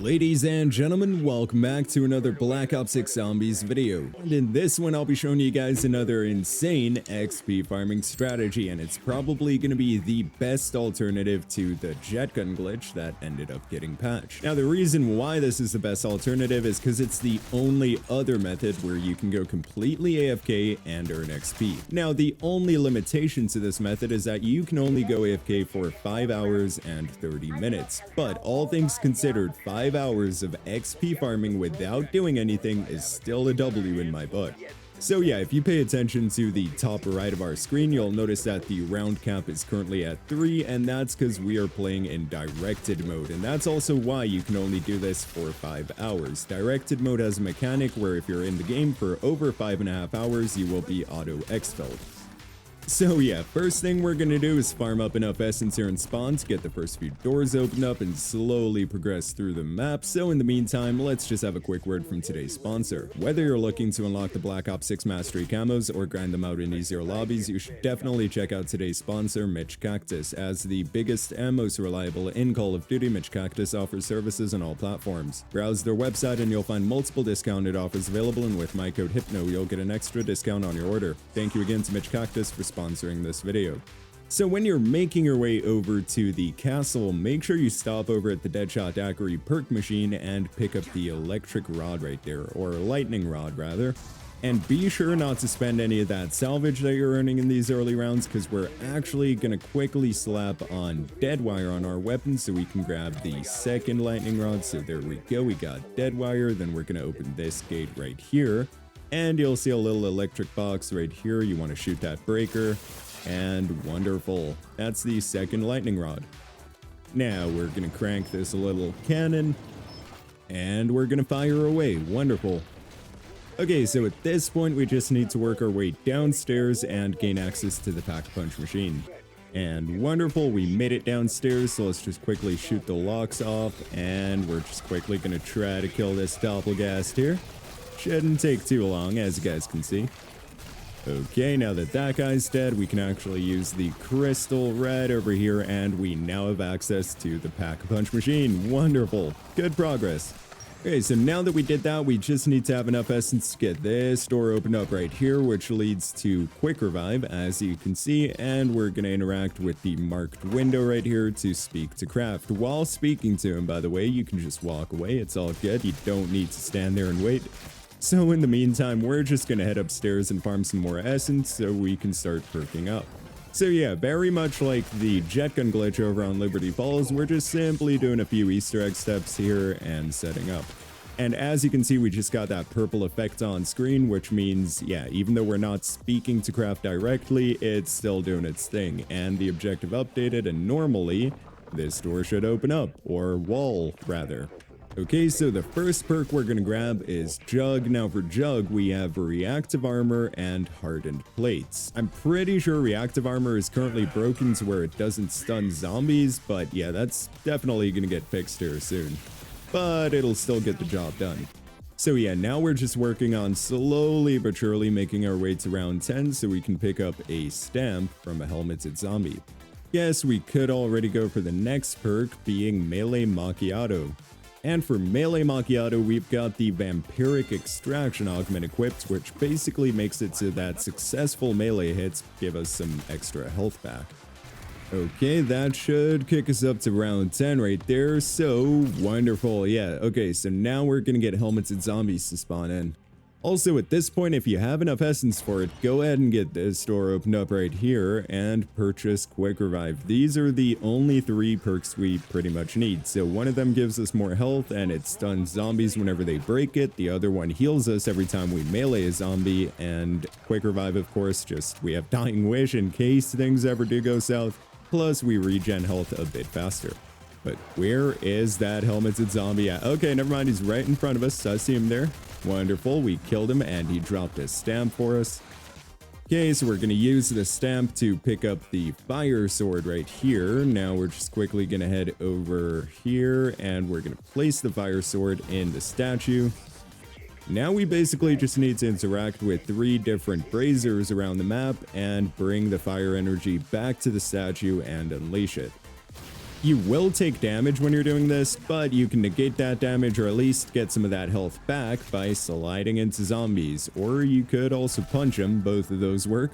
Ladies and gentlemen, welcome back to another Black Ops 6 Zombies video. And in this one, I'll be showing you guys another insane XP farming strategy, and it's probably going to be the best alternative to the jet gun glitch that ended up getting patched. Now, the reason why this is the best alternative is because it's the only other method where you can go completely AFK and earn XP. Now, the only limitation to this method is that you can only go AFK for 5 hours and 30 minutes. But all things considered, 5 hours of XP farming without doing anything is still a W in my book. So yeah, if you pay attention to the top right of our screen, you'll notice that the round cap is currently at 3, and that's because we are playing in directed mode, and that's also why you can only do this for 5 hours. Directed mode has a mechanic where if you're in the game for over 5.5 hours, you will be auto-expelled. So yeah, first thing we're gonna do is farm up enough essence here in spawn to get the first few doors opened up and slowly progress through the map. So in the meantime, let's just have a quick word from today's sponsor. Whether you're looking to unlock the Black Ops 6 Mastery camos or grind them out in easier lobbies, you should definitely check out today's sponsor, Mitch Cactus. As the biggest and most reliable in Call of Duty, Mitch Cactus offers services on all platforms. Browse their website and you'll find multiple discounted offers available, and with my code HYPNO, you'll get an extra discount on your order. Thank you again to Mitch Cactus for sponsoring this video. So when you're making your way over to the castle, make sure you stop over at the Deadshot Daiquiri perk machine and pick up the electric rod right there, or lightning rod rather. And be sure not to spend any of that salvage that you're earning in these early rounds, because we're actually going to quickly slap on dead wire on our weapon so we can grab the second lightning rod. So there we go, we got dead wire. Then we're going to open this gate right here, and you'll see a little electric box right here. You want to shoot that breaker. And wonderful, that's the second lightning rod. Now we're gonna crank this little cannon and we're gonna fire away. Wonderful. Okay, so at this point we just need to work our way downstairs and gain access to the pack-a-punch machine. And wonderful, we made it downstairs, so let's just quickly shoot the locks off, and we're just quickly gonna try to kill this doppelgast here. Shouldn't take too long, as you guys can see. Okay, now that that guy's dead, we can actually use the crystal red over here, and we now have access to the pack-a-punch machine. Wonderful. Good progress. Okay, so now that we did that, we just need to have enough essence to get this door opened up right here, which leads to quick revive, as you can see, and we're going to interact with the marked window right here to speak to Craft. While speaking to him, by the way, you can just walk away. It's all good. You don't need to stand there and wait. So in the meantime, we're just gonna head upstairs and farm some more essence so we can start perking up. So yeah, very much like the jet gun glitch over on Liberty Falls, we're just simply doing a few Easter egg steps here and setting up. And as you can see, we just got that purple effect on screen, which means, yeah, even though we're not speaking to Craft directly, it's still doing its thing. And the objective updated, and normally, this door should open up, or wall, rather. Okay, so the first perk we're going to grab is Jug. Now for Jug, we have reactive armor and hardened plates. I'm pretty sure reactive armor is currently broken to where it doesn't stun zombies, but yeah, that's definitely going to get fixed here soon. But it'll still get the job done. So yeah, now we're just working on slowly but surely making our way to round 10 so we can pick up a stamp from a helmeted zombie. Yes, we could already go for the next perk, being Melee Macchiato. And for Melee Macchiato, we've got the Vampiric Extraction augment equipped, which basically makes it so that successful melee hits give us some extra health back. Okay, that should kick us up to round 10 right there, so wonderful. Yeah, okay, so now we're gonna get helmeted zombies to spawn in. Also, at this point, if you have enough essence for it, go ahead and get this door opened up right here and purchase Quick Revive. These are the only 3 perks we pretty much need. So one of them gives us more health and it stuns zombies whenever they break it. The other one heals us every time we melee a zombie. And Quick Revive, of course, just we have Dying Wish in case things ever do go south. Plus, we regen health a bit faster. But where is that helmeted zombie at? Okay, never mind. He's right in front of us. I see him there. Wonderful, we killed him and he dropped a stamp for us. Okay, so we're going to use the stamp to pick up the fire sword right here. Now we're just quickly going to head over here and we're going to place the fire sword in the statue. Now we basically just need to interact with 3 different braziers around the map and bring the fire energy back to the statue and unleash it. You will take damage when you're doing this, but you can negate that damage or at least get some of that health back by sliding into zombies, or you could also punch them. Both of those work.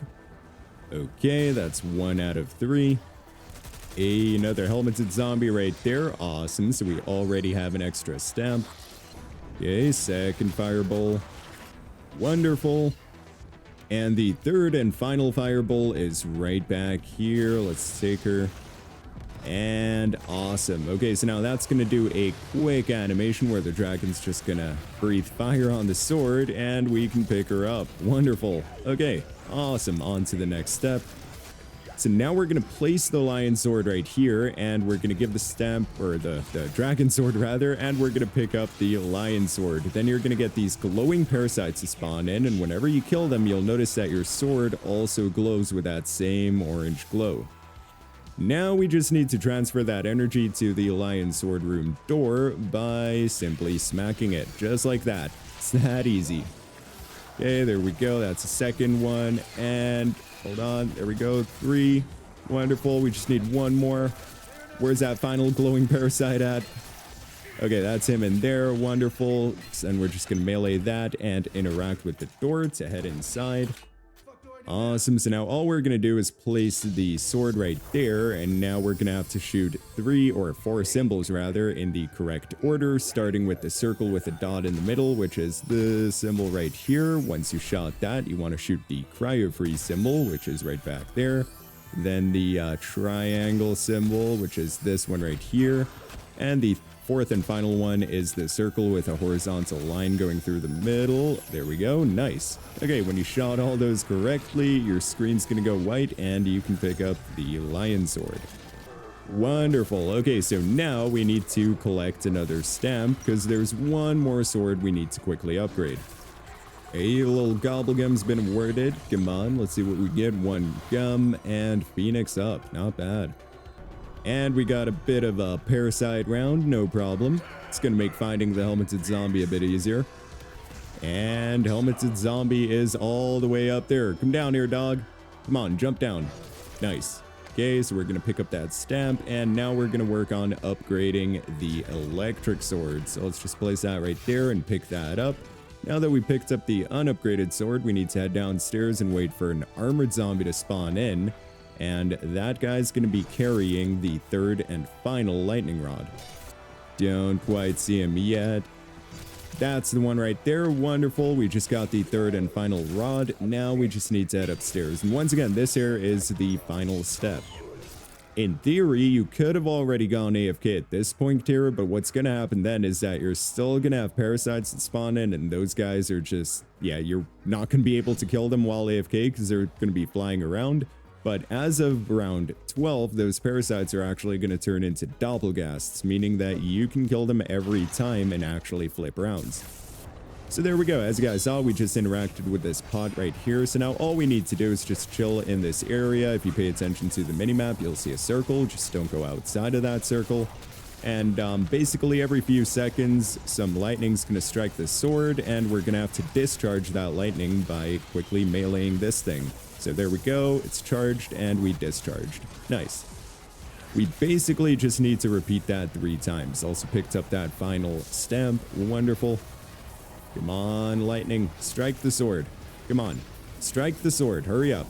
Okay, that's 1 out of 3. Another helmeted zombie right there. Awesome, so we already have an extra stamp. Okay, second firebolt. Wonderful. And the third and final firebolt is right back here. Let's take her. And awesome. Okay, so now that's going to do a quick animation where the dragon's just going to breathe fire on the sword and we can pick her up. Wonderful. Okay, awesome. On to the next step. So now we're going to place the lion sword right here and we're going to give the stamp, or the dragon sword rather, and we're going to pick up the lion sword. Then you're going to get these glowing parasites to spawn in, and whenever you kill them, you'll notice that your sword also glows with that same orange glow. Now we just need to transfer that energy to the lion sword room door by simply smacking it, just like that. It's that easy. Okay, there we go. That's the second one. And hold on, there we go. 3. Wonderful. We just need one more. Where's that final glowing parasite at? Okay, that's him in there. Wonderful. And we're just gonna melee that and interact with the door to head inside. Awesome. So now all we're going to do is place the sword right there, and now we're going to have to shoot 3 or 4 symbols rather in the correct order, starting with the circle with a dot in the middle, which is the symbol right here. Once you shot that, you want to shoot the cryo freeze symbol, which is right back there. Then the triangle symbol, which is this one right here. And the fourth and final one is the circle with a horizontal line going through the middle. There we go. Nice. Okay, when you shot all those correctly, your screen's gonna go white and you can pick up the lion sword. Wonderful. Okay, so now we need to collect another stamp because there's one more sword we need to quickly upgrade. A little gobblegum's been awarded. Come on, let's see what we get. 1 gum and Phoenix up. Not bad. And we got a bit of a parasite round, no problem. It's gonna make finding the helmeted zombie a bit easier. And helmeted zombie is all the way up there. Come down here, dog. Come on, jump down. Nice. Okay, so we're gonna pick up that stamp, and now we're gonna work on upgrading the electric sword. So let's just place that right there and pick that up. Now that we picked up the unupgraded sword, we need to head downstairs and wait for an armored zombie to spawn in. And that guy's going to be carrying the third and final lightning rod. Don't quite see him yet. That's the one right there. Wonderful. We just got the third and final rod. Now we just need to head upstairs. And once again, this here is the final step. In theory, you could have already gone AFK at this point here, but what's going to happen then is that you're still going to have parasites that spawn in, and those guys are just, yeah, you're not going to be able to kill them while AFK because they're going to be flying around. But as of round 12, those parasites are actually going to turn into doppelgasts, meaning that you can kill them every time and actually flip rounds. So there we go. As you guys saw, we just interacted with this pot right here. So now all we need to do is just chill in this area. If you pay attention to the minimap, you'll see a circle. Just don't go outside of that circle. And basically every few seconds, some lightning's going to strike the sword, and we're going to have to discharge that lightning by quickly meleeing this thing. So there we go, it's charged and we discharged. Nice. We basically just need to repeat that 3 times. Also picked up that final stamp. Wonderful. Come on, lightning. Strike the sword. Come on. Strike the sword. Hurry up.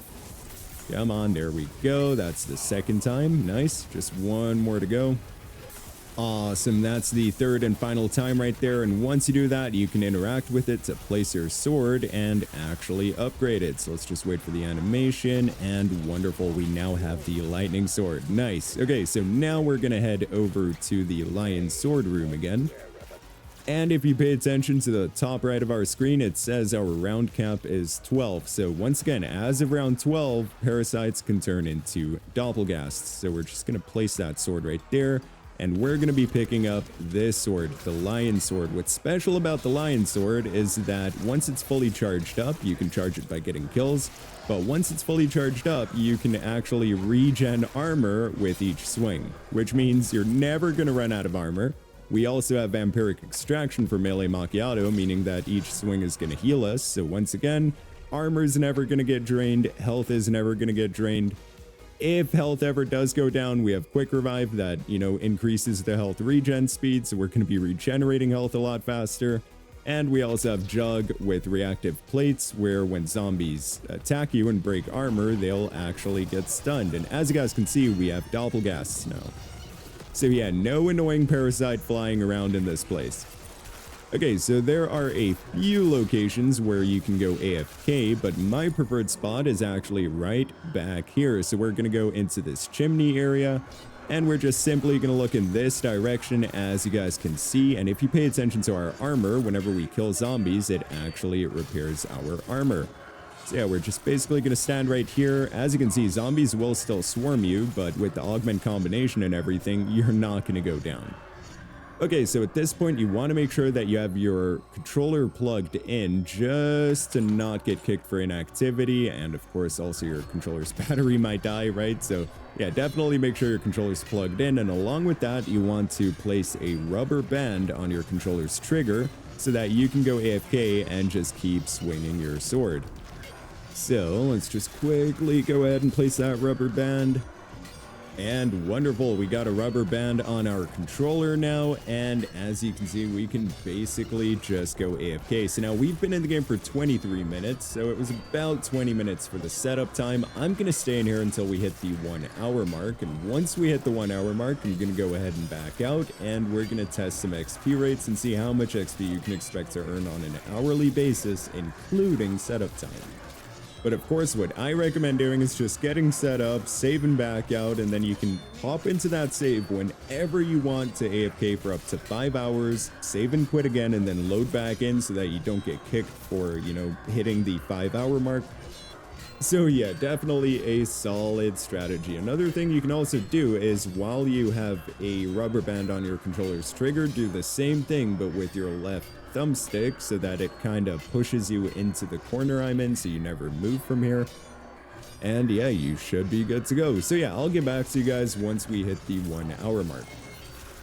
Come on, there we go. That's the second time. Nice. Just one more to go. Awesome. That's the third and final time right there. And once you do that, you can interact with it to place your sword and actually upgrade it. So let's just wait for the animation. And wonderful. We now have the lightning sword. Nice. Okay, so now we're going to head over to the lion sword room again. And if you pay attention to the top right of our screen, it says our round cap is 12. So once again, as of round 12, parasites can turn into doppelgasts. So we're just going to place that sword right there. And we're going to be picking up this sword, the lion sword. What's special about the lion sword is that once it's fully charged up, you can charge it by getting kills. But once it's fully charged up, you can actually regen armor with each swing, which means you're never going to run out of armor. We also have vampiric extraction for melee macchiato, meaning that each swing is going to heal us. So once again, armor is never going to get drained. Health is never going to get drained. if health ever does go down, we have quick revive that, you know, increases the health regen speed, so we're going to be regenerating health a lot faster. And we also have Jug with reactive plates, where when zombies attack you and break armor, they'll actually get stunned. And as you guys can see, we have Doppelgas now. So yeah, no annoying parasite flying around in this place. Okay, so there are a few locations where you can go AFK, but my preferred spot is actually right back here. So we're going to go into this chimney area, and we're just simply going to look in this direction, as you guys can see. And if you pay attention to our armor, whenever we kill zombies, it actually repairs our armor. So yeah, we're just basically going to stand right here. As you can see, zombies will still swarm you, but with the augment combination and everything, you're not going to go down. Okay, so at this point, you want to make sure that you have your controller plugged in just to not get kicked for inactivity. And of course, also your controller's battery might die, right? So yeah, definitely make sure your controller's plugged in. And along with that, you want to place a rubber band on your controller's trigger so that you can go AFK and just keep swinging your sword. So let's just quickly go ahead and place that rubber band. And wonderful, we got a rubber band on our controller now, and as you can see, we can basically just go AFK. So now we've been in the game for 23 minutes, so it was about 20 minutes for the setup time. I'm gonna stay in here until we hit the 1 hour mark, and once we hit the 1 hour mark, I'm gonna go ahead and back out, and we're gonna test some XP rates and see how much XP you can expect to earn on an hourly basis, including setup time. But of course, what I recommend doing is just getting set up, saving back out, and then you can hop into that save whenever you want to AFK for up to 5 hours, save and quit again, and then load back in so that you don't get kicked for, you know, hitting the 5 hour mark. So yeah, definitely a solid strategy. Another thing you can also do is, while you have a rubber band on your controller's trigger, do the same thing but with your left thumbstick so that it kind of pushes you into the corner I'm in so you never move from here. And yeah, you should be good to go. So yeah, I'll get back to you guys once we hit the 1 hour mark.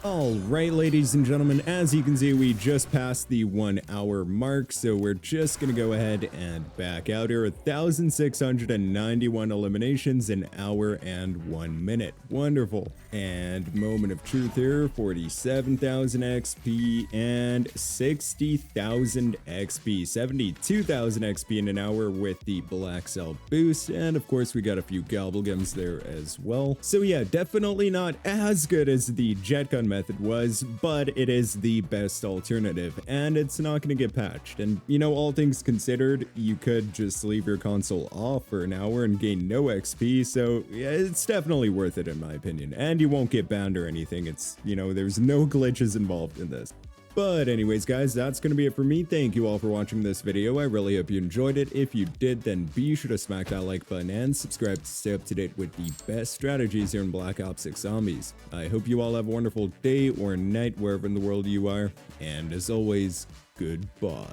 Alright, ladies and gentlemen, as you can see, we just passed the 1 hour mark, so we're just gonna go ahead and back out here. 1,691 eliminations, an hour and 1 minute. Wonderful. And moment of truth here, 47,000 XP and 60,000 XP, 72,000 XP in an hour with the black cell boost, and of course we got a few gobblegums there as well. So yeah, definitely not as good as the jet gun method was, but it is the best alternative, and it's not going to get patched. And you know, all things considered, you could just leave your console off for an hour and gain no XP, so yeah, it's definitely worth it in my opinion. And you won't get banned or anything. It's, you know, there's no glitches involved in this. But anyways, guys, that's going to be it for me. Thank you all for watching this video. I really hope you enjoyed it. If you did, then be sure to smack that like button and subscribe to stay up to date with the best strategies here in Black Ops 6 Zombies. I hope you all have a wonderful day or night wherever in the world you are. And as always, goodbye.